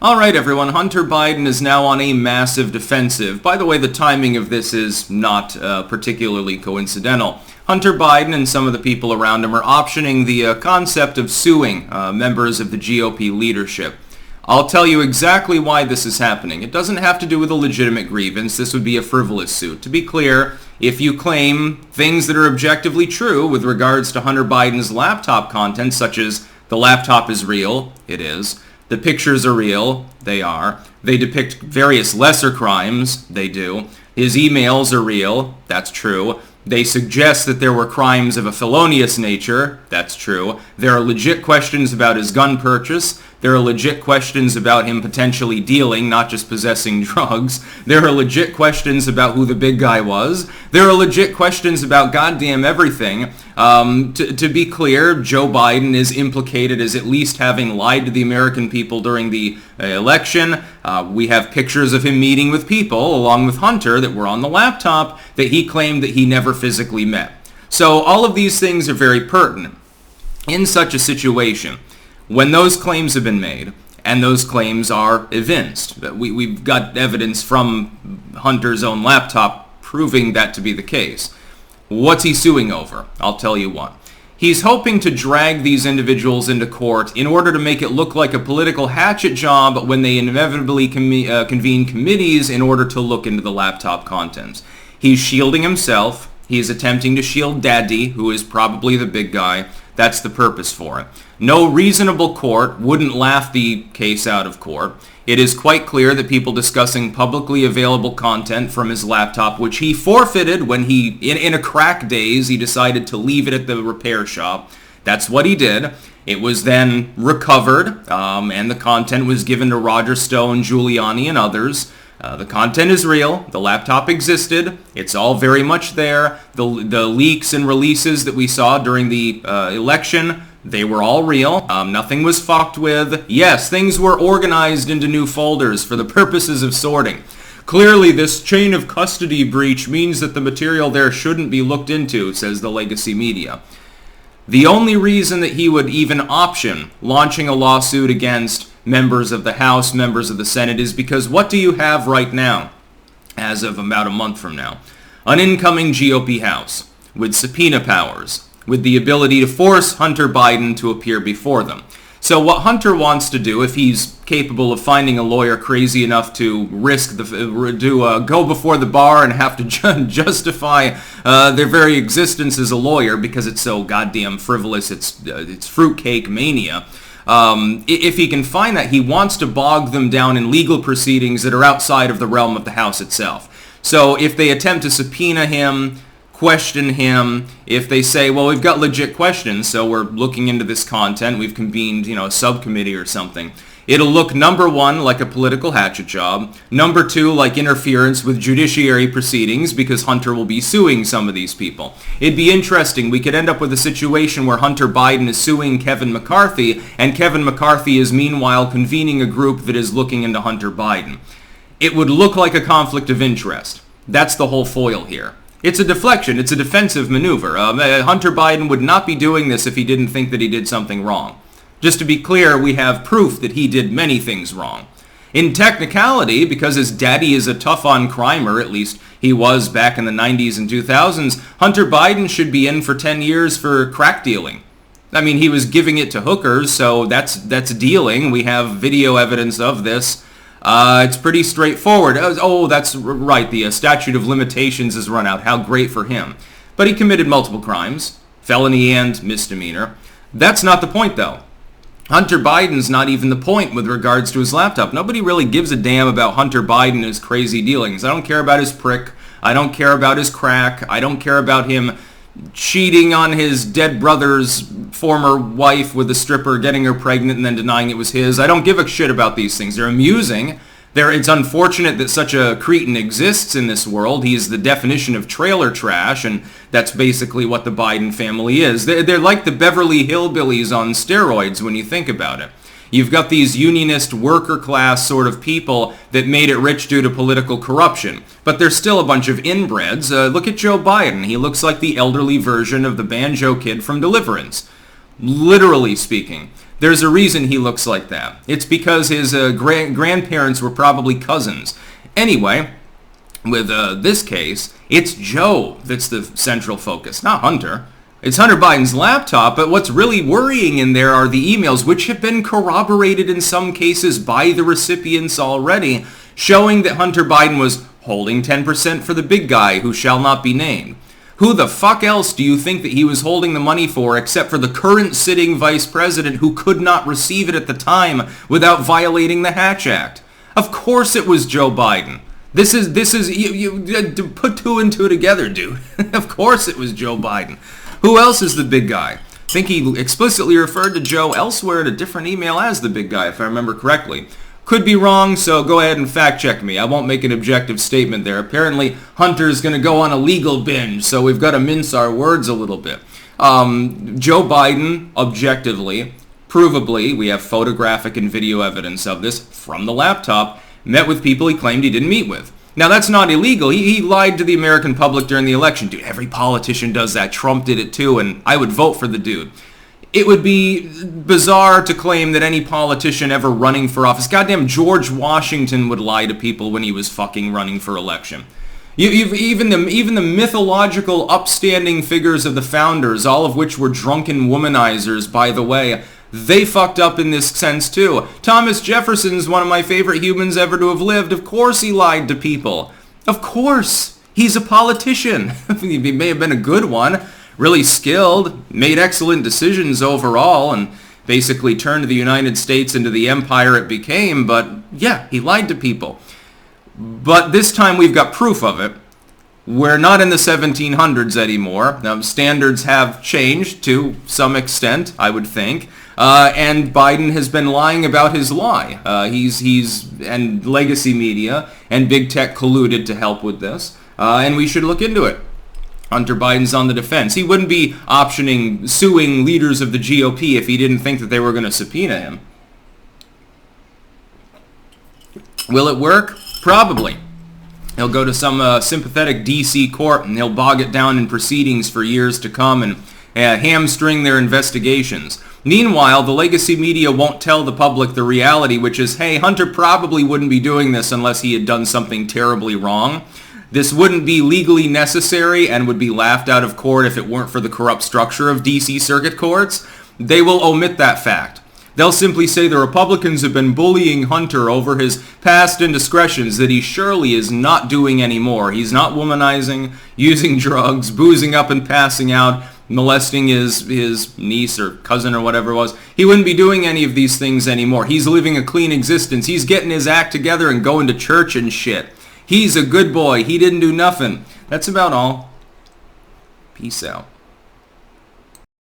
Alright everyone, Hunter Biden is now on a massive defensive. By the way, the timing of this is not particularly coincidental. Hunter Biden and some of the people around him are optioning the concept of suing members of the GOP leadership. I'll tell you exactly why this is happening. It doesn't have to do with a legitimate grievance. This would be a frivolous suit. To be clear, if you claim things that are objectively true with regards to Hunter Biden's laptop content, such as the laptop is real, it is. The pictures are real, they are. They depict various lesser crimes, they do. His emails are real, that's true. They suggest that there were crimes of a felonious nature, that's true. There are legit questions about his gun purchase. There are legit questions about him potentially dealing, not just possessing drugs. There are legit questions about who the big guy was. There are legit questions about goddamn everything. To be clear, Joe Biden is implicated as at least having lied to the American people during the election. We have pictures of him meeting with people, along with Hunter, that were on the laptop that he claimed that he never physically met. So all of these things are very pertinent. In such a situation, when those claims have been made, and those claims are evinced, we've got evidence from Hunter's own laptop proving that to be the case. What's he suing over? I'll tell you what. He's hoping to drag these individuals into court in order to make it look like a political hatchet job when they inevitably convene committees in order to look into the laptop contents. He's shielding himself. He's attempting to shield Daddy, who is probably the big guy. That's the purpose for it. No reasonable court wouldn't laugh the case out of court. It is quite clear that people discussing publicly available content from his laptop, which he forfeited when he, in a crack daze, he decided to leave it at the repair shop. That's what he did. It was then recovered, and the content was given to Roger Stone, Giuliani, and others. The content is real. The laptop existed. It's all very much there. The leaks and releases that we saw during the election, they were all real. Nothing was fucked with. Yes, things were organized into new folders for the purposes of sorting. Clearly, this chain of custody breach means that the material there shouldn't be looked into, says the legacy media. The only reason that he would even option launching a lawsuit against members of the House, members of the Senate, is because what do you have right now, as of about a month from now? An incoming GOP House with subpoena powers, with the ability to force Hunter Biden to appear before them. So what Hunter wants to do, if he's capable of finding a lawyer crazy enough to risk go before the bar and have to justify their very existence as a lawyer because it's so goddamn frivolous, it's fruitcake mania. If he can find that, he wants to bog them down in legal proceedings that are outside of the realm of the House itself. So if they attempt to subpoena him, question him, if they say, well, we've got legit questions, so we're looking into this content, we've convened, a subcommittee or something, it'll look, number one, like a political hatchet job, number two, like interference with judiciary proceedings, because Hunter will be suing some of these people. It'd be interesting. We could end up with a situation where Hunter Biden is suing Kevin McCarthy, and Kevin McCarthy is meanwhile convening a group that is looking into Hunter Biden. It would look like a conflict of interest. That's the whole foil here. It's a deflection. It's a defensive maneuver. Hunter Biden would not be doing this if he didn't think that he did something wrong. Just to be clear, we have proof that he did many things wrong. In technicality, because his daddy is a tough-on-crimer, at least he was back in the 90s and 2000s, Hunter Biden should be in for 10 years for crack dealing. I mean, he was giving it to hookers, so that's dealing. We have video evidence of this. It's pretty straightforward. Oh, that's right. The statute of limitations has run out. How great for him. But he committed multiple crimes, felony and misdemeanor. That's not the point, though. Hunter Biden's not even the point with regards to his laptop. Nobody really gives a damn about Hunter Biden and his crazy dealings. I don't care about his prick. I don't care about his crack. I don't care about him cheating on his dead brother's former wife with a stripper, getting her pregnant and then denying it was his. I don't give a shit about these things. They're amusing. It's unfortunate that such a cretin exists in this world. He's the definition of trailer trash, and that's basically what the Biden family is. They're like the Beverly Hillbillies on steroids when you think about it. You've got these unionist worker class sort of people that made it rich due to political corruption. But they're still a bunch of inbreds. Look at Joe Biden. He looks like the elderly version of the banjo kid from Deliverance. Literally speaking. There's a reason he looks like that. It's because his grandparents were probably cousins. Anyway, with this case, it's Joe that's the central focus, not Hunter. It's Hunter Biden's laptop, but what's really worrying in there are the emails, which have been corroborated in some cases by the recipients already, showing that Hunter Biden was holding 10% for the big guy who shall not be named. Who the fuck else do you think that he was holding the money for except for the current sitting vice president who could not receive it at the time without violating the Hatch Act? Of course it was Joe Biden. This is you put two and two together, dude. Of course it was Joe Biden. Who else is the big guy? I think he explicitly referred to Joe elsewhere in a different email as the big guy, if I remember correctly. Could be wrong, so go ahead and fact check me. I won't make an objective statement there. Apparently, Hunter's going to go on a legal binge, so we've got to mince our words a little bit. Joe Biden, objectively, provably, we have photographic and video evidence of this from the laptop, met with people he claimed he didn't meet with. Now, that's not illegal. He lied to the American public during the election. Dude, every politician does that. Trump did it too, and I would vote for the dude. It would be bizarre to claim that any politician ever running for office, goddamn George Washington would lie to people when he was fucking running for election. Even the mythological upstanding figures of the founders, all of which were drunken womanizers, by the way, they fucked up in this sense too. Thomas Jefferson's one of my favorite humans ever to have lived. Of course he lied to people. Of course. He's a politician. He may have been a good one, really skilled, made excellent decisions overall, and basically turned the United States into the empire it became, but yeah, he lied to people. But this time we've got proof of it. We're not in the 1700s anymore. Now, standards have changed to some extent, I would think. And Biden has been lying about his lie. And legacy media and big tech colluded to help with this. And we should look into it. Hunter Biden's on the defense. He wouldn't be suing leaders of the GOP if he didn't think that they were going to subpoena him. Will it work? Probably. He'll go to some sympathetic D.C. court and he'll bog it down in proceedings for years to come and hamstring their investigations. Meanwhile, the legacy media won't tell the public the reality, which is, hey, Hunter probably wouldn't be doing this unless he had done something terribly wrong. This wouldn't be legally necessary and would be laughed out of court if it weren't for the corrupt structure of D.C. circuit courts. They will omit that fact. They'll simply say the Republicans have been bullying Hunter over his past indiscretions that he surely is not doing anymore. He's not womanizing, using drugs, boozing up and passing out, molesting his niece or cousin or whatever it was. He wouldn't be doing any of these things anymore. He's living a clean existence. He's getting his act together and going to church and shit. He's a good boy. He didn't do nothing. That's about all. Peace out.